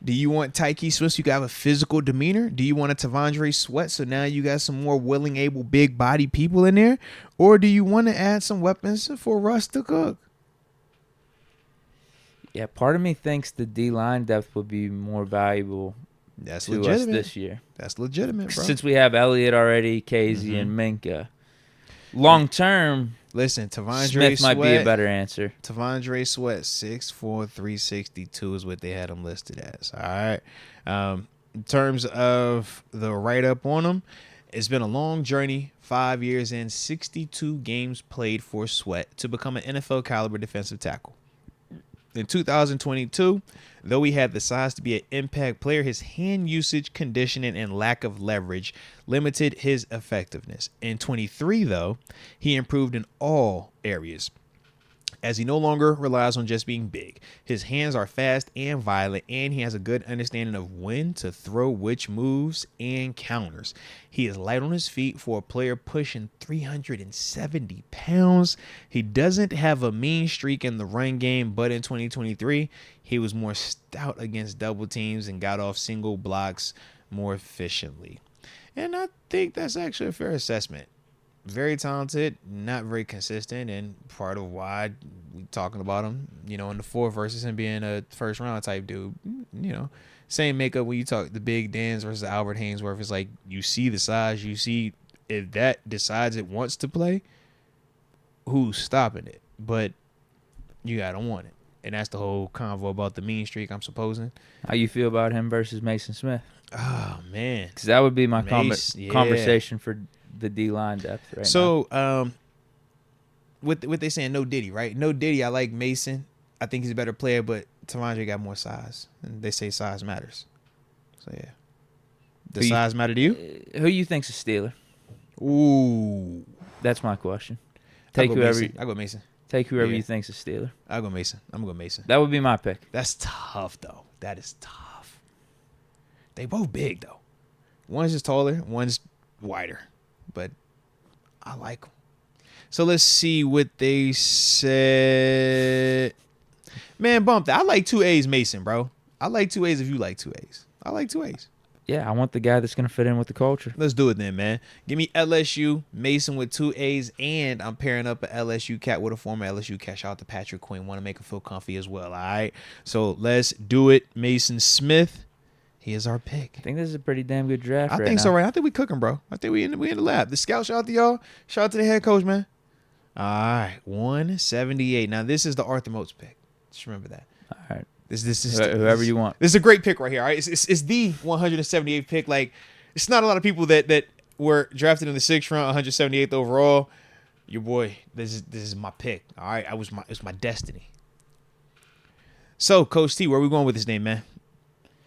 Do you want Tyke Smith so you can have a physical demeanor? Do you want a Tavondre Sweat so now you got some more willing, able, big body people in there? Or do you want to add some weapons for Russ to cook? Yeah, part of me thinks the D-line depth would be more valuable to us this year. That's legitimate, bro. Since we have Elliott already, Casey, and Minka. Long term, listen, Tavondre Smith Sweat might be a better answer. Tavondre Sweat, 6'4", 362 is what they had him listed as. All right. In terms of the write-up on him, it's been a long journey, 5 years and 62 games played for Sweat to become an NFL caliber defensive tackle. In 2022, though he had the size to be an impact player, his hand usage, conditioning, and lack of leverage limited his effectiveness. In 23, though, he improved in all areas. as he no longer relies on just being big. His hands are fast and violent, and he has a good understanding of when to throw which moves and counters. He is light on his feet for a player pushing 370 pounds. He doesn't have a mean streak in the run game, but in 2023, he was more stout against double teams and got off single blocks more efficiently. And I think that's actually a fair assessment. Very talented, not very consistent, and part of why we talking about him, in the fourth versus him being a first round type dude. Same makeup when you talk the big Dans versus Albert Haynesworth. It's like you see the size, you see if that decides it wants to play, who's stopping it? But you gotta want it, and that's the whole convo about the mean streak. I'm supposing. How you feel about him versus Mason Smith? Oh man, because that would be my conversation for the D-line depth right now. So, what they saying, no Diddy, right? No Diddy, I like Mason. I think he's a better player, but Tavondre got more size. And they say size matters. So, yeah. Does size matter to you? Who you think's a Steeler? Ooh. That's my question. I'll go Mason. Take whoever you think's a Steeler. I'll go Mason. I'm going to go Mason. That would be my pick. That's tough, though. That is tough. They both big, though. One's just taller, one's wider. But I like them. So let's see what they said. Man, bump that. I like 2A's Mason, bro. I like 2A's if you like 2A's. I like 2A's. Yeah, I want the guy that's going to fit in with the culture. Let's do it then, man. Give me LSU, Mason with 2A's, and I'm pairing up an LSU cat with a former LSU cat. Shout out to Patrick Quinn. Want to make him feel comfy as well, all right? So let's do it. Mason Smith. He is our pick. I think this is a pretty damn good draft I think so, right? I think we cooking, bro. I think we in the lab. The scout, shout out to y'all. Shout out to the head coach, man. All right, 178. Now, this is the Arthur Moats pick. Just remember that. All right. This is whoever you want. This is a great pick right here. All right, it's the 178th pick. Like, it's not a lot of people that were drafted in the 6th round, 178th overall. Your boy, this is my pick. All right, it's my destiny. So, Coach T, where are we going with this name, man?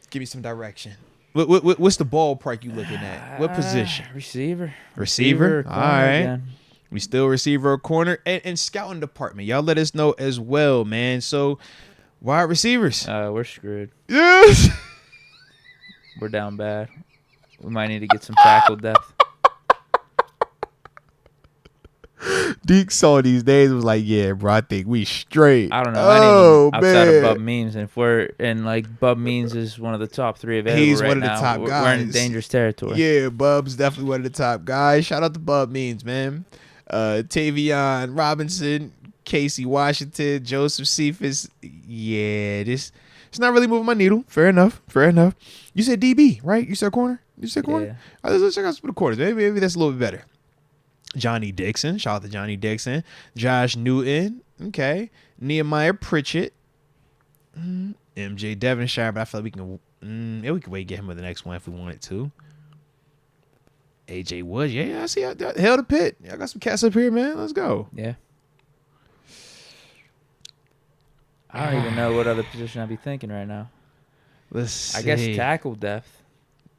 Give me some direction. What's the ballpark you looking at? What position? Receiver. Receiver? All right. Again. We still receiver or corner. And scouting department. Y'all let us know as well, man. So, wide receivers. We're screwed. Yes. We're down bad. We might need to get some tackle depth. Deke saw these days and was like, yeah, bro, I think we straight. I don't know anything outside of Bub Means. And if we're in, Bub Means is one of the top 3 available He's right one of the now. top guys. We're in dangerous territory. Yeah, Bub's definitely one of the top guys. Shout out to Bub Means, man. Tavion Robinson, Casey Washington, Joseph Cephas. Yeah, it's not really moving my needle. Fair enough. You said DB, right? You said corner? Yeah. Let's check out some of the corners. Maybe that's a little bit better. Johnny Dixon. Shout out to Johnny Dixon. Josh Newton. Okay. Nehemiah Pritchett. MJ Devonshire, but I feel like we can wait and get him with the next one if we wanted to. AJ Woods. Yeah, I see. Hell the pit. I got some cats up here, man. Let's go. Yeah. I don't even know what other position I'd be thinking right now. Let's see. I guess tackle depth.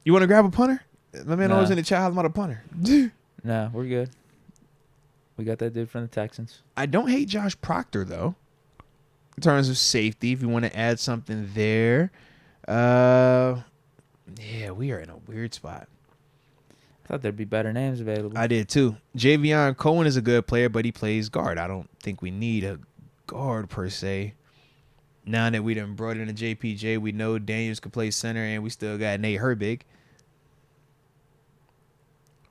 You want to grab a punter? My man No. always in the chat. I'm not a punter. No, we're good. We got that dude from the Texans. I don't hate Josh Proctor, though, in terms of safety, if you want to add something there. Yeah, we are in a weird spot. I thought there'd be better names available. I did, too. Javion Cohen is a good player, but he plays guard. I don't think we need a guard, per se. Now that we done brought in a JPJ, we know Daniels could play center, and we still got Nate Herbig.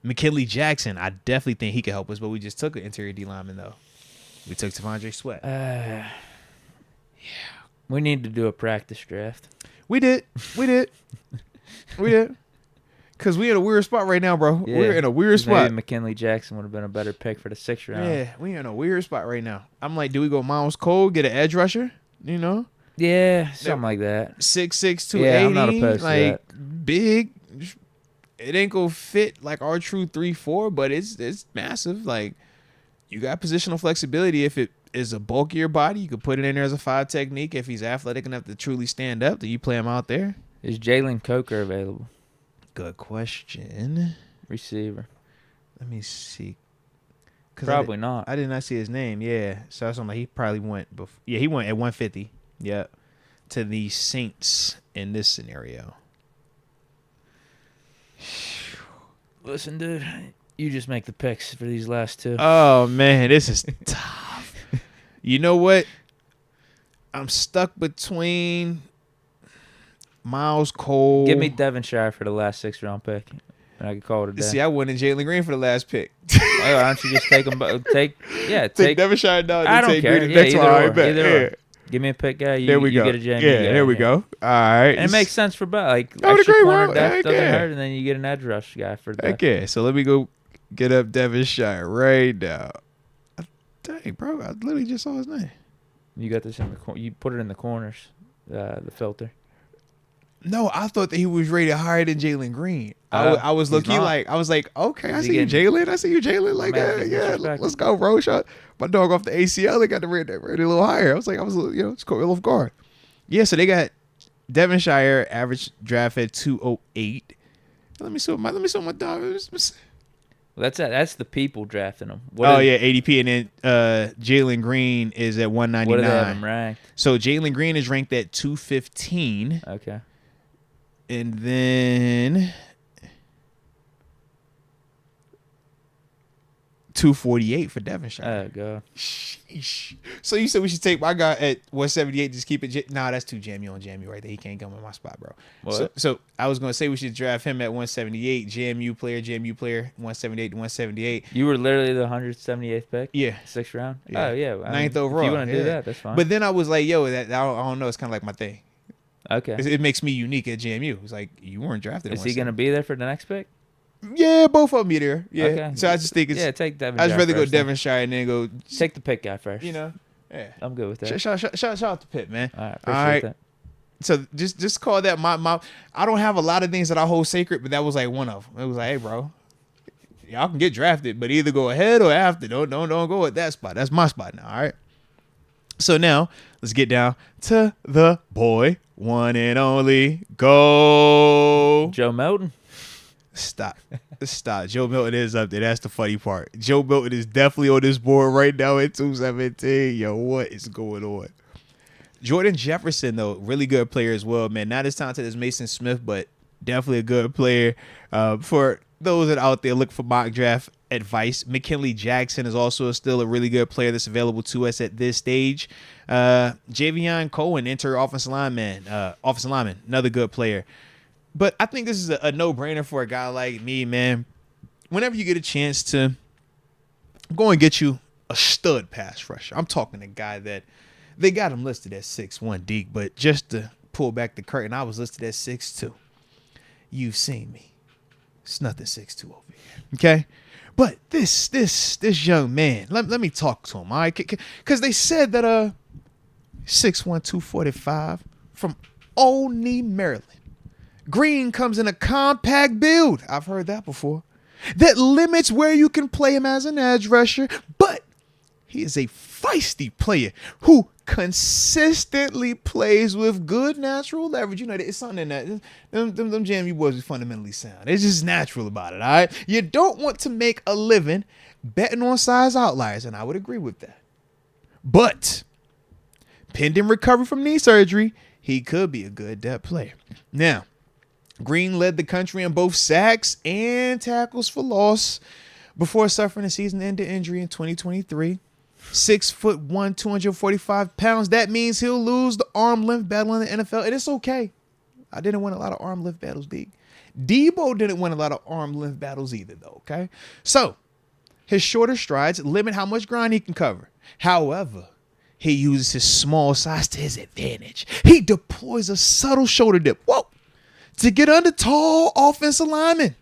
McKinley Jackson, I definitely think he could help us, but we just took an interior D lineman, though. We took T'Vondre Sweat. Yeah. We need to do a practice draft. We did. Because we in a weird spot right now, bro. Yeah. We're in a weird spot. Maybe McKinley Jackson would have been a better pick for the 6th round. Yeah, we in a weird spot right now. I'm like, do we go Miles Cole, get an edge rusher? You know? Yeah, something like that. 6'6", 280. I'm not opposed to that. Big. It ain't gonna fit like our true 3-4, but it's massive. Like, you got positional flexibility. If it is a bulkier body, you could put it in there as a 5 technique. If he's athletic enough to truly stand up, then you play him out there. Is Jalen Coker available? Good question. Receiver. Let me see. Probably not. I did not see his name. Yeah, so that's like he probably went before. Yeah, he went at 150. Yeah, to the Saints in this scenario. Listen, dude, you just make the picks for these last two. Oh man, this is tough. You know what? I'm stuck between Miles Cole. Give me Devonshire for the last 6th-round pick, and I can call it a day. See, I wanted Jalen Green for the last pick. Why don't you just take them? Take Devonshire down. I don't take care. Green the Yeah, next one. either or. Give me a pick guy. You get a JMU guy. There we go. All right. And it makes sense for both. Like I would extra agree, corner bro. depth doesn't Yeah. hurt, and then you get an edge rush guy for that. Okay, so let me go get up Devonshire right now. Dang, bro, I literally just saw his name. You got this in the corner. You put it in the corners, the filter. No, I thought that he was rated higher than Jalen Green. I was looking like, I was like, okay, I see you, Jalen. I see you, Jalen. Like, yeah, let's go, bro. Shot my dog off the ACL. They got the rated a little higher. I was it's caught real off guard. Yeah, so they got Devonshire average draft at 208. Let me see what my dog is. Well, that's the people drafting them. ADP, and then Jalen Green is at 199. What do they have him ranked? So Jalen Green is ranked at 215. Okay. And then 248 for Devonshire. Oh, God. Sheesh. So you said we should take my guy at 178, just keep it. Nah, that's too jammy on jammy right there. He can't come in my spot, bro. What? So I was going to say we should draft him at 178. JMU player, 178 to 178. You were literally the 178th pick? Yeah. 6th round? Yeah. Oh, yeah. Ninth overall. If you want to do that, that's fine. But then I was like, yo, that I don't know. It's kind of like my thing. Okay. It makes me unique at JMU. It's like you weren't drafted. Is he going to be there for the next pick? Yeah, both of them be there. Yeah. Okay. So I just think it's. Yeah, take Devonshire. I'd rather go first, Devonshire and then go. Take the pick guy first. You know. Yeah. I'm good with that. Shout out to Pitt, man. All right. Appreciate that. So just call that my. I don't have a lot of things that I hold sacred, but that was like one of them. It was like, hey, bro, y'all can get drafted, but either go ahead or after. Don't go at that spot. That's my spot now. All right. So now let's get down to the boy, one and only, go Joe Milton. Stop. Joe Milton is up there. That's the funny part. Joe Milton is definitely on this board right now at 217. Yo, what is going on? Jordan Jefferson, though, really good player as well, man. Not as talented as Mason Smith, but definitely a good player. For those that are out there looking for mock draft advice, McKinley Jackson is also still a really good player that's available to us at this stage. Javion Cohen, interior offensive lineman, another good player. But I think this is a no-brainer for a guy like me, man. Whenever you get a chance to go and get you a stud pass rusher, I'm talking a guy that they got him listed at 6'1", Deke, but just to pull back the curtain, I was listed at 6'2". You've seen me. It's nothing 6'2" over here, okay? But this young man, let me talk to him, all right? Because they said that 6'1", 245 from Olney, Maryland. Green comes in a compact build. I've heard that before. That limits where you can play him as an edge rusher, but he is a feisty player who consistently plays with good natural leverage. You know, it's something in that. Them JMU boys are fundamentally sound. It's just natural about it, all right? You don't want to make a living betting on size outliers, and I would agree with that. But pending recovery from knee surgery, he could be a good depth player. Now, Green led the country in both sacks and tackles for loss before suffering a season-ending injury in 2023. 6'1", 245 pounds. That means he'll lose the arm length battle in the NFL, and it's okay. I didn't win a lot of arm length battles, Deke. Debo didn't win a lot of arm length battles either, though, okay? So, his shorter strides limit how much ground he can cover. However, he uses his small size to his advantage. He deploys a subtle shoulder dip. Whoa! To get under tall offensive linemen,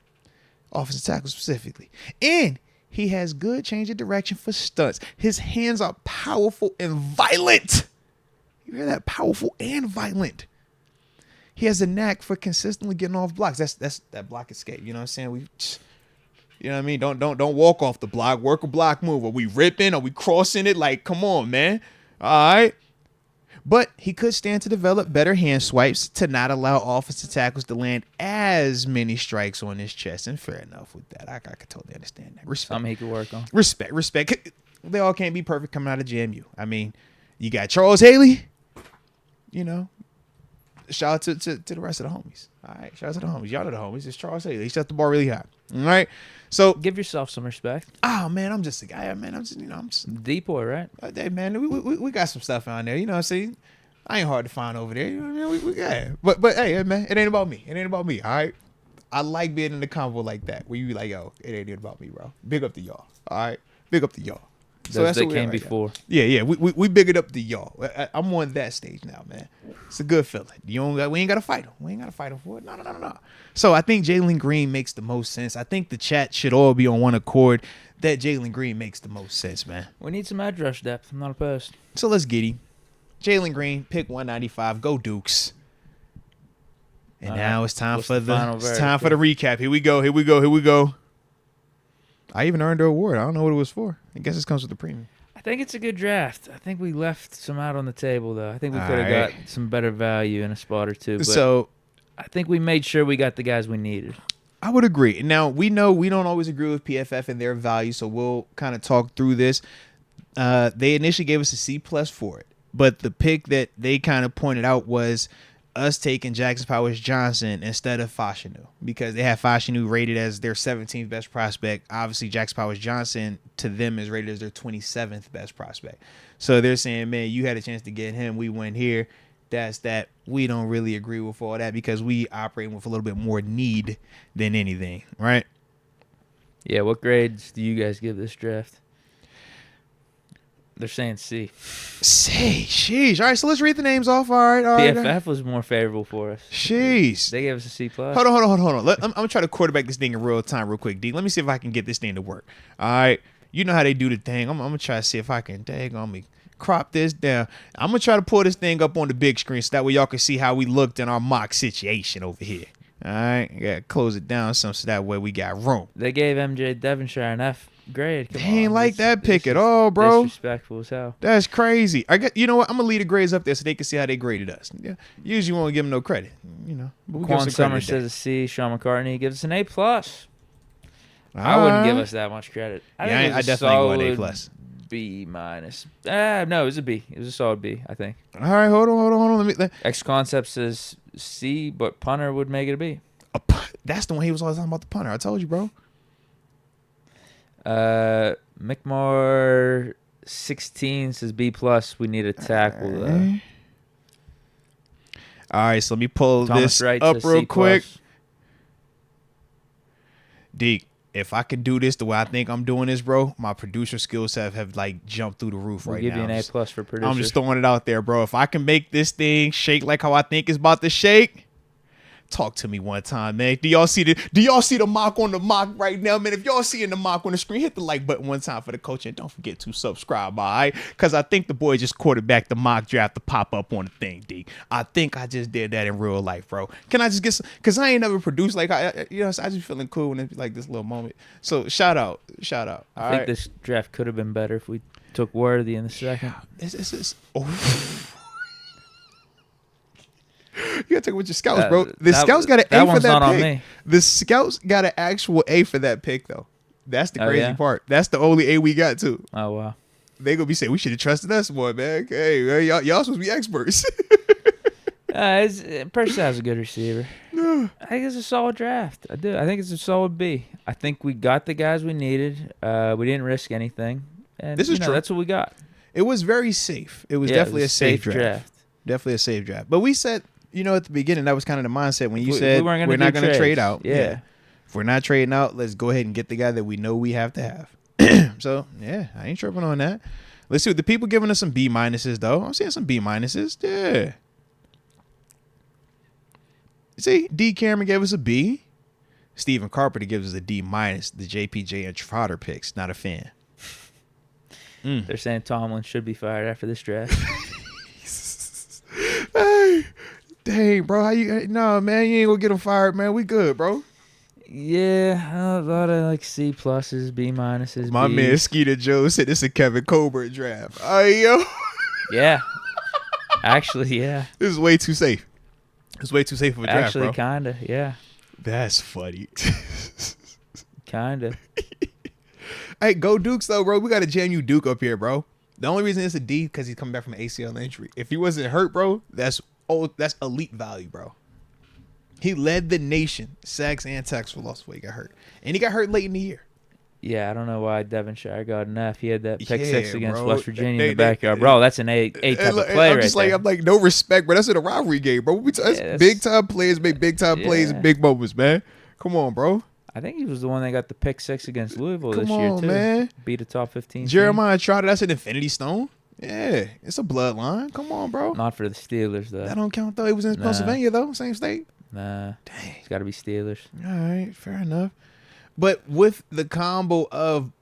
offensive tackles specifically. And he has good change of direction for stunts. His hands are powerful and violent. You hear that? Powerful and violent. He has a knack for consistently getting off blocks. That's that block escape. You know what I'm saying? You know what I mean? Don't walk off the block. Work a block move. Are we ripping? Are we crossing it? Like, come on, man. All right. But he could stand to develop better hand swipes to not allow offensive tackles to land as many strikes on his chest. And fair enough with that. I could totally understand that. Respect. Something he could work on. Respect. They all can't be perfect coming out of JMU. I mean, you got Charles Haley. You know, shout out to the rest of the homies. All right, shout out to the homies. Y'all know the homies. It's Charles Haley. He set the bar really high. All right. So give yourself some respect. Oh man, I'm just a guy, man. I'm just D-boy, right? Hey man, we got some stuff on there. You know what I'm saying? I ain't hard to find over there. You know what I mean? We got it. But hey man, it ain't about me. It ain't about me. All right. I like being in the convo like that, where you be like, yo, it ain't even about me, bro. Big up to y'all. All right. Big up to y'all. So that's what came before. Yeah. We big it up to y'all. I'm on that stage now, man. It's a good feeling. We ain't gotta fight him. We ain't gotta fight him for it. No. So I think Jalen Green makes the most sense. I think the chat should all be on one accord that Jalen Green makes the most sense, man. We need some edge rush depth. I'm not opposed. So let's get him. Jalen Green, pick 195. Go Dukes. And now it's time for the recap. Here we go. I even earned an award. I don't know what it was for. I guess this comes with the premium. I think it's a good draft. I think we left some out on the table, though. I think we could have got some better value in a spot or two. But so I think we made sure we got the guys we needed. I would agree. Now, we know we don't always agree with PFF and their value, so we'll kind of talk through this. They initially gave us a C+ for it, but the pick that they kind of pointed out was us taking Jackson Powers Johnson instead of Fashanu, because they have Fashanu rated as their 17th best prospect. Obviously, Jackson Powers Johnson to them is rated as their 27th best prospect. So they're saying, man, you had a chance to get him. We went here. That's that. We don't really agree with all that because we operate with a little bit more need than anything, right? Yeah, what grades do you guys give this draft? They're saying C. Sheesh. All right, so let's read the names off. All right. PFF was more favorable for us. Sheesh. They gave us a C+. Hold on. I'm going to try to quarterback this thing in real time real quick, D. Let me see if I can get this thing to work. All right. You know how they do the thing. I'm going to try to see if I can crop this down. I'm going to try to pull this thing up on the big screen so that way y'all can see how we looked in our mock situation over here. All right. Got to close it down some so that way we got room. They gave MJ Devonshire an F grade. They ain't like that pick at all, bro. Disrespectful as hell. That's crazy. You know what? I'm gonna leave the grades up there so they can see how they graded us. Yeah. Usually won't give them no credit, you know. But Quan Summers says a C. Sean McCartney gives us an A+. I wouldn't give us that much credit. I definitely go an A+. B-. No, it was a B. It was a solid B, I think. All right, hold on. Let me. X Concept says C, but punter would make it a B. That's the one he was always talking about, the punter. I told you, bro. McMore 16 says B+. We need a tackle. All right, so let me pull Thomas this Wright up real C+. quick. Deke, if I can do this the way I think I'm doing this, bro, my producer skills have like jumped through the roof right now. We'll give you an A+ for producer. I'm just throwing it out there, bro. If I can make this thing shake like how I think it's about to shake, talk to me one time, man. Do y'all see the mock on the mock right now, man? If y'all seeing the mock on the screen, hit the like button one time for the coach, and don't forget to subscribe, all right? Because I think the boy just quarterbacked the mock draft to pop up on the thing, D. I think I just did that in real life, bro. Can I just get some? Because I ain't never produced like I just feeling cool when it's like this little moment. So shout out. I think this draft could have been better if we took Worthy in the second. You gotta take it with your scouts, bro. The scouts got an A for that pick. The scouts got an actual A for that pick, though. That's the crazy part. That's the only A we got, too. Oh, wow. They gonna be saying, we should have trusted us more, man. Hey, y'all supposed to be experts. Percy has a good receiver. I think it's a solid draft. I do. I think it's a solid B. I think we got the guys we needed. We didn't risk anything. And, this is true. That's what we got. It was very safe. It was definitely a safe draft. Definitely a safe draft. But we said, at the beginning, that was kind of the mindset when you said we're not going to trade out. Yeah. If we're not trading out, let's go ahead and get the guy that we know we have to have. So, yeah, I ain't tripping on that. Let's see what the people giving us some B minuses, though. I'm seeing some B minuses. Yeah. See, D. Cameron gave us a B. Stephen Carpenter gives us a D minus. The JPJ and Trotter picks. Not a fan. They're saying Tomlin should be fired after this draft. Hey, dang, bro, how you? No, man, you ain't gonna get him fired, man. We good, bro. Yeah, a lot of like C pluses, B minuses. My man Skeeter Joe said it's a Kevin Colbert draft. Yo. Yeah, Actually, yeah. This is way too safe. It's way too safe of a draft, Actually, bro. kinda, yeah. That's funny. Kinda. Hey, go Dukes though, bro. We got a JMU Duke up here, bro. The only reason it's a D because he's coming back from an ACL injury. If he wasn't hurt, bro, that's elite value, bro. He led the nation sacks and tackles for loss before he got hurt, and he got hurt late in the year. Yeah, I don't know why Devonshire got an F. He had that pick six against bro. West Virginia in the backyard. Bro, that's an A type of play I'm right just there. I'm like, no respect, bro. That's in a rivalry game, bro. That's big time players make big time plays in big moments, man. Come on, bro. I think he was the one that got the pick six against Louisville this year, Come on, too. man. Beat a top 15 Jeremiah Trotter, that's an Infinity Stone. Yeah, it's a bloodline. Come on, bro. Not for the Steelers, though. That don't count, though. He was in Pennsylvania, though. Same state. Nah. Dang. It's got to be Steelers. All right, fair enough. But with the combo of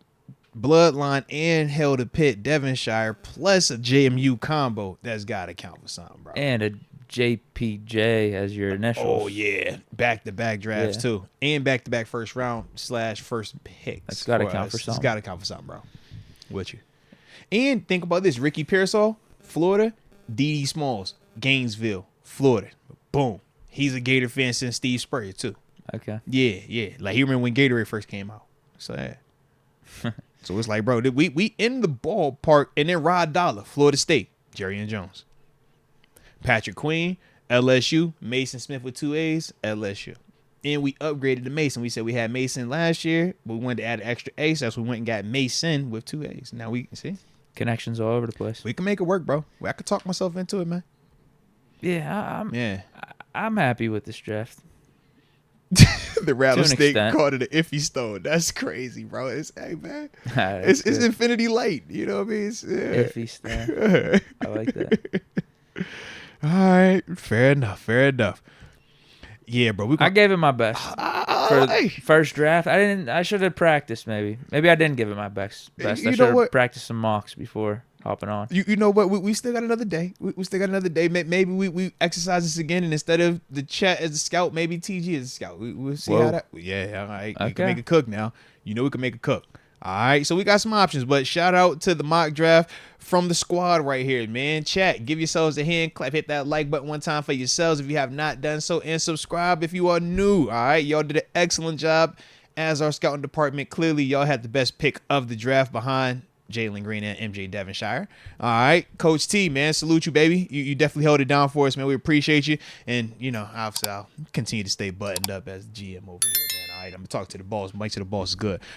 bloodline and Hell to Pitt, Devonshire, plus a JMU combo, that's got to count for something, bro. And a JPJ as your initials. Oh, yeah. Back-to-back drafts, too. And back-to-back first round / first picks. That's got to count for something. It's got to count for something, bro. With you. And think about this. Ricky Pearsall, Florida. D.D. Smalls, Gainesville, Florida. Boom. He's a Gator fan since Steve Spurrier, too. Okay. Yeah. Like, he remember when Gatorade first came out. So, yeah. So, it's like, bro, we in the ballpark. And then Rod Dollar, Florida State, Jerry and Jones. Patrick Queen, LSU. Mason Smith with 2 A's, LSU. And we upgraded to Mason. We said we had Mason last year, but we wanted to add an extra A, so that's we went and got Mason with 2 A's. Now we see connections all over the place. We can make it work, bro. I could talk myself into it, man. Yeah, I'm happy with this draft. The rattlesnake called it an iffy stone. That's crazy, bro. Hey, man. It's Infinity Light. You know what I mean? Iffy stone. I like that. All right, fair enough. Yeah, bro. I gave it my best for the first draft. I should have practiced. Maybe I didn't give it my best. I should have practiced some mocks before hopping on. You know what? We still got another day. We still got another day. Maybe we exercise this again, and instead of the chat as a scout, maybe TG as a scout. We'll see how that. Yeah, all right. Okay. We can make a cook now. You know we can make a cook. All right, so we got some options, but shout out to the mock draft from the squad right here, man. Chat, give yourselves a hand clap, hit that like button one time for yourselves if you have not done so, and subscribe if you are new. All right, y'all did an excellent job as our scouting department. Clearly, y'all had the best pick of the draft behind Jalen Green and MJ Devonshire. All right, Coach T, man, salute you, baby. You definitely held it down for us, man. We appreciate you, and obviously I'll continue to stay buttoned up as the GM over here, man. All right, I'm gonna talk to the boss. Mike to the boss is good.